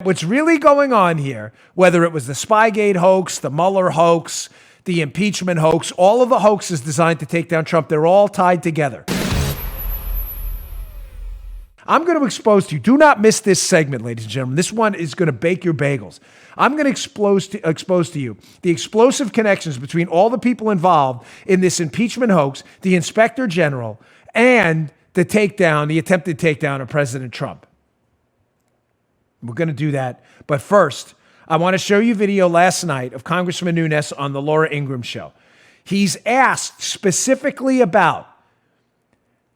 What's really going on here, whether it was the Spygate hoax, the Mueller hoax, the impeachment hoax, all of the hoaxes designed to take down Trump, they're all tied together. I'm going to expose to you. Do not miss this segment, ladies and gentlemen. This one is going to bake your bagels. I'm going to expose to you the explosive connections between all the people involved in this impeachment hoax, the Inspector General, and the attempted takedown of President Trump. We're going to do that. But first, I want to show you video last night of Congressman Nunes on the Laura Ingraham show. He's asked specifically about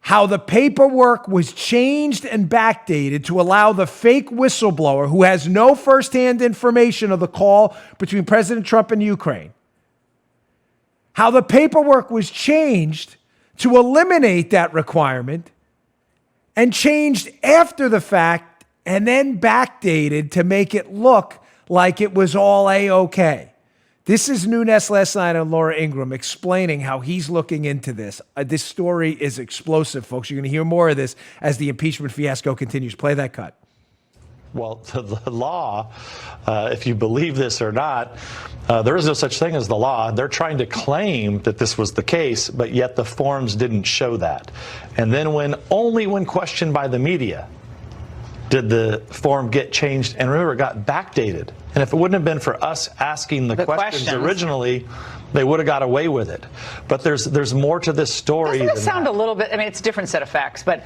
how the paperwork was changed and backdated to allow the fake whistleblower, who has no firsthand information of the call between President Trump and Ukraine, how the paperwork was changed to eliminate that requirement and changed after the fact and then backdated to make it look like it was all A-OK. This is Nunes last night on Laura Ingraham explaining how he's looking into this. This story is explosive, folks. You're going to hear more of this as the impeachment fiasco continues. Play that cut. Well, the law, if you believe this or not, there is no such thing as the law. They're trying to claim that this was the case, but yet the forms didn't show that. And then only when questioned by the media did the form get changed, and remember, it got backdated. And if it wouldn't have been for us asking the questions originally, they would have got away with it. But there's more to this story. Doesn't it sound a little bit, I mean, it's a different set of facts, but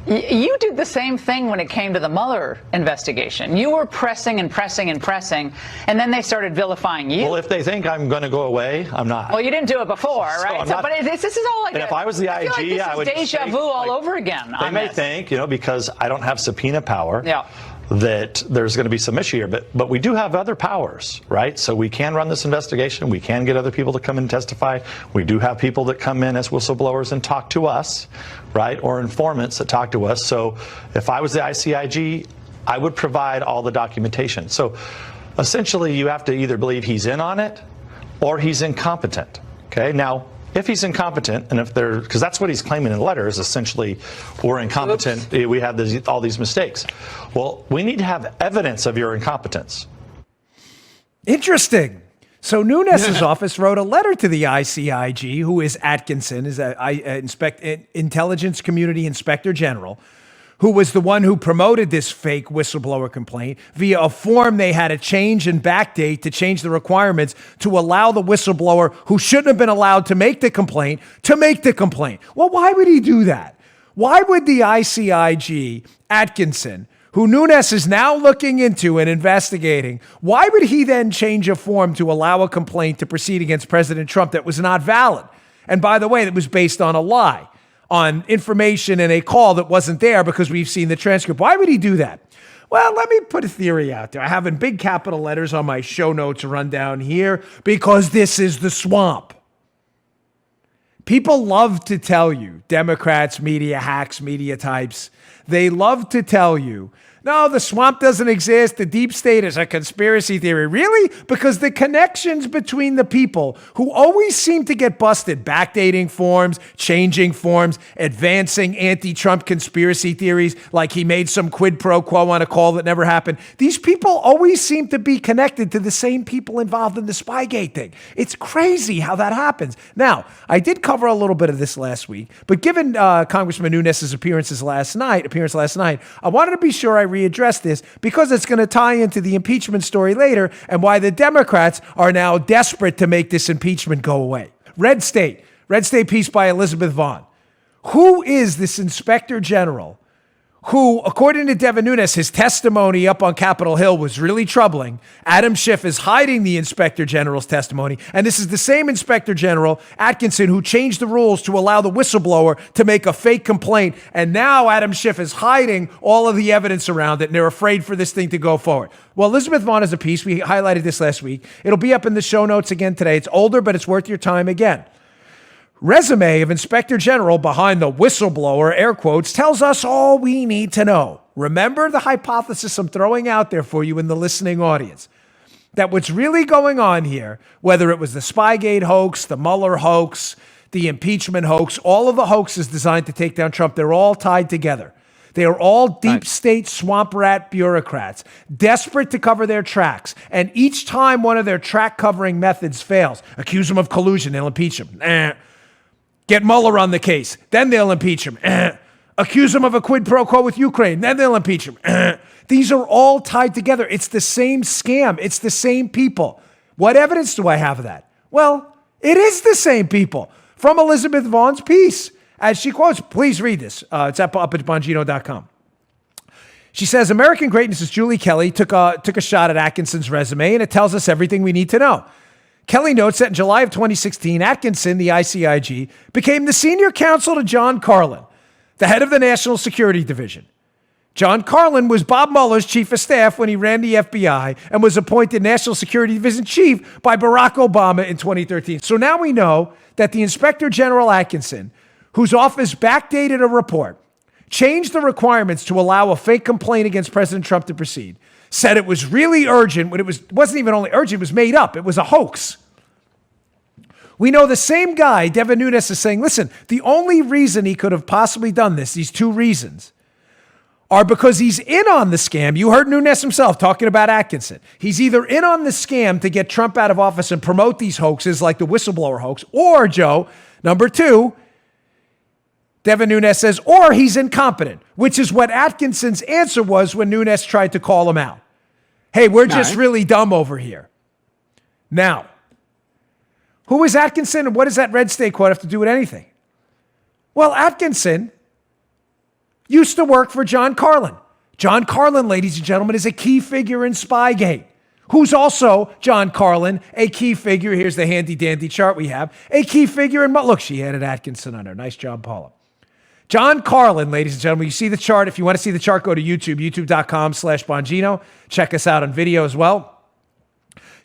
you did the same thing when it came to the Mueller investigation. You were pressing and pressing and pressing, and then they started vilifying you. Well, if they think I'm going to go away, I'm not. Well, you didn't do it before, right? But this is all like. And if I was the IG, like I would deja vu all over again. They may think, because I don't have subpoena power. Yeah. That there's going to be some issue here, but we do have other powers, right? So we can run this investigation. We can get other people to come and testify. We do have people that come in as whistleblowers and talk to us, right? Or informants that talk to us. So if I was the ICIG, I would provide all the documentation. So essentially, you have to either believe he's in on it or he's incompetent. Okay. Now, if he's incompetent, and because that's what he's claiming in the letter, is essentially we're incompetent, we have all these mistakes. Well, we need to have evidence of your incompetence. Interesting. So Nunes' office wrote a letter to the ICIG, who is Atkinson, is an Intelligence Community Inspector General, who was the one who promoted this fake whistleblower complaint via a form they had to change and backdate to change the requirements to allow the whistleblower who shouldn't have been allowed to make the complaint to make the complaint. Well, why would he do that? Why would the ICIG, Atkinson, who Nunes is now looking into and investigating, why would he then change a form to allow a complaint to proceed against President Trump that was not valid? And by the way, that was based on a lie, on information and a call that wasn't there because we've seen the transcript. Why would he do that? Well, let me put a theory out there. I have in big capital letters on my show notes rundown here because this is the swamp. People love to tell you, Democrats, media hacks, media types, they love to tell you, no, the swamp doesn't exist. The deep state is a conspiracy theory. Really? Because the connections between the people who always seem to get busted, backdating forms, changing forms, advancing anti-Trump conspiracy theories, like he made some quid pro quo on a call that never happened. These people always seem to be connected to the same people involved in the Spygate thing. It's crazy how that happens. Now, I did cover a little bit of this last week, but given Congressman Nunes' appearance last night, I wanted to be sure I readdress this because it's going to tie into the impeachment story later and why the Democrats are now desperate to make this impeachment go away. Red State piece by Elizabeth Vaughn. Who is this Inspector General who, according to Devin Nunes, his testimony up on Capitol Hill was really troubling? Adam Schiff is hiding the Inspector General's testimony. And this is the same Inspector General, Atkinson, who changed the rules to allow the whistleblower to make a fake complaint. And now Adam Schiff is hiding all of the evidence around it, and they're afraid for this thing to go forward. Well, Elizabeth Vaughn is a piece. We highlighted this last week. It'll be up in the show notes again today. It's older, but it's worth your time again. Resume of Inspector General behind the whistleblower, air quotes, tells us all we need to know. Remember the hypothesis I'm throwing out there for you in the listening audience, that what's really going on here, whether it was the Spygate hoax, the Mueller hoax, the impeachment hoax, all of the hoaxes designed to take down Trump, they're all tied together. They are all deep state swamp rat bureaucrats, desperate to cover their tracks. And each time one of their track covering methods fails, accuse them of collusion, they'll impeach him. Get Mueller on the case, then they'll impeach him. Accuse him of a quid pro quo with Ukraine, then they'll impeach him. These are all tied together. It's the same scam. It's the same people. What evidence do I have of that? Well, it is the same people. From Elizabeth Vaughn's piece, as she quotes, please read this. It's up at Bongino.com. She says, American greatness' Julie Kelly took a shot at Atkinson's resume, and it tells us everything we need to know. Kelly notes that in July of 2016, Atkinson, the ICIG, became the senior counsel to John Carlin, the head of the National Security Division. John Carlin was Bob Mueller's chief of staff when he ran the FBI and was appointed National Security Division chief by Barack Obama in 2013. So now we know that the Inspector General Atkinson, whose office backdated a report, changed the requirements to allow a fake complaint against President Trump to proceed, said it was really urgent when it wasn't even only urgent, it was made up. It was a hoax. We know the same guy, Devin Nunes, is saying, listen, the only reason he could have possibly done this, these two reasons, are because he's in on the scam. You heard Nunes himself talking about Atkinson. He's either in on the scam to get Trump out of office and promote these hoaxes like the whistleblower hoax, or, Joe, number two, Devin Nunes says, or he's incompetent, which is what Atkinson's answer was when Nunes tried to call him out. Hey, we're just really dumb over here. Now, who is Atkinson and what does that red state quote have to do with anything? Well, Atkinson used to work for John Carlin. John Carlin, ladies and gentlemen, is a key figure in Spygate. Who's also, John Carlin, a key figure, here's the handy-dandy chart we have, a key figure in, look, she added Atkinson on her. Nice job, Paula. John Carlin, ladies and gentlemen, you see the chart. If you want to see the chart, go to YouTube, youtube.com/Bongino. Check us out on video as well.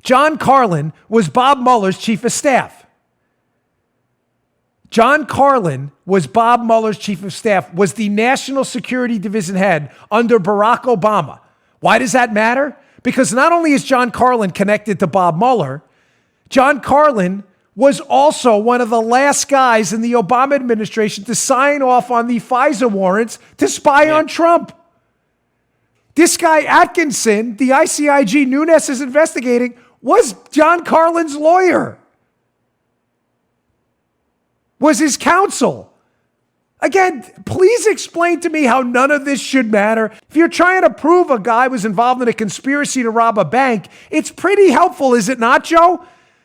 John Carlin was Bob Mueller's chief of staff. John Carlin was Bob Mueller's chief of staff, was the National Security Division head under Barack Obama. Why does that matter? Because not only is John Carlin connected to Bob Mueller, John Carlin was also one of the last guys in the Obama administration to sign off on the FISA warrants to spy on Trump. This guy, Atkinson, the ICIG Nunes is investigating, was John Carlin's lawyer, was his counsel. Again, please explain to me how none of this should matter. If you're trying to prove a guy was involved in a conspiracy to rob a bank, it's pretty helpful, is it not, Joe?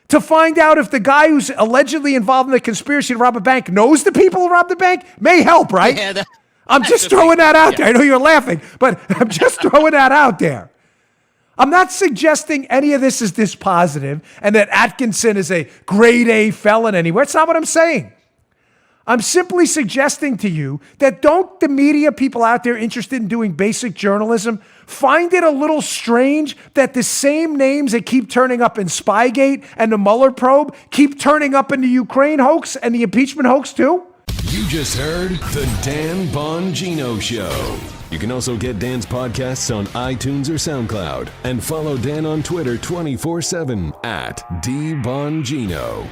To find out if the guy who's allegedly involved in the conspiracy to rob a bank knows the people who robbed the bank may help, right? Yeah, I'm just throwing that out there. I know you're laughing, but I'm just throwing that out there. I'm not suggesting any of this is dispositive and that Atkinson is a grade A felon anywhere. It's not what I'm saying. I'm simply suggesting to you that don't the media people out there interested in doing basic journalism find it a little strange that the same names that keep turning up in Spygate and the Mueller probe keep turning up in the Ukraine hoax and the impeachment hoax too? You just heard The Dan Bongino Show. You can also get Dan's podcasts on iTunes or SoundCloud and follow Dan on Twitter 24/7 @DBongino.